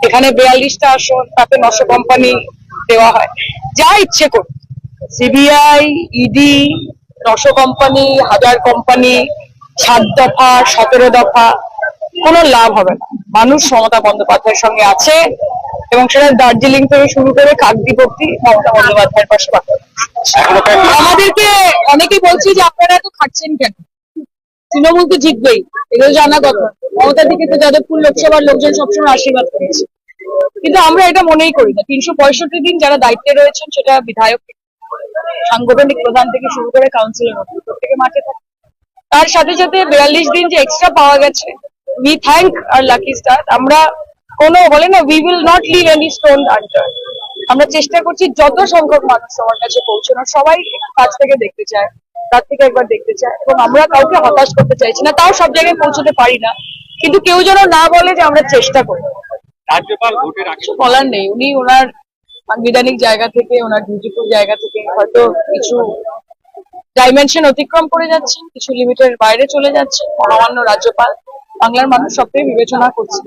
এখানে 42টা আসন, তাতে 900 কোম্পানি দেওয়া হয়, যা ইচ্ছে করুন। সিবিআই, ইডি, 900 কোম্পানি, 1000 কোম্পানি, 7 দফা, 17 দফা, কোনো লাভ হবে না। মানুষ মমতা বন্দ্যোপাধ্যায়ের সঙ্গে আছে, এবং সেটা দার্জিলিং থেকে শুরু করে কাকদ্বীপ অব্দি মমতা বন্দ্যোপাধ্যায়ের পাশে পাবে। আমাদেরকে অনেকেই বলছে যে আপনারা এত খাচ্ছেন কেন, তৃণমূল তো জিতবেই, এগুলো জানা কথা। মমতার দিকে তো যাদবপুর লোকসভার লোকজন সবসময় আশীর্বাদ করেছে, কিন্তু আমরা এটা মনেই করি না। 365 দিন যারা দায়িত্বে রয়েছেন, সেটা বিধায়ক, সাংগঠনিক প্রধান থেকে শুরু করে কাউন্সিলর প্রত্যেকে মাঠে থাকে। তার সাথে সাথে 42 দিন যে এক্সট্রা পাওয়া গেছে, we thank our lucky star. আমরা কোনো বলে না, we will not leave any stone unturned. আমরা চেষ্টা করছি যত সংখ্যক মানুষ আমার কাছে পৌঁছানোর, সবাই কাছ থেকে দেখতে চায়, তার থেকে একবার দেখতে চায়, এবং আমরা কাউকে হতাশ করতে চাইছি না। তাও সব জায়গায় পৌঁছতে পারি না, কিন্তু কেউ যেন না বলে যে আমরা চেষ্টা করি। রাজ্যপাল ভোটের আগে কিছু বলার নেই, উনি ওনার সাংবিধানিক জায়গা থেকে, ওনার ডিউটিফুল জায়গা থেকে হয়তো কিছু ডাইমেনশন অতিক্রম করে যাচ্ছেন, কিছু লিমিটের বাইরে চলে যাচ্ছেন। মহামান্য রাজ্যপাল, বাংলার মানুষ সবটাই বিবেচনা করছে।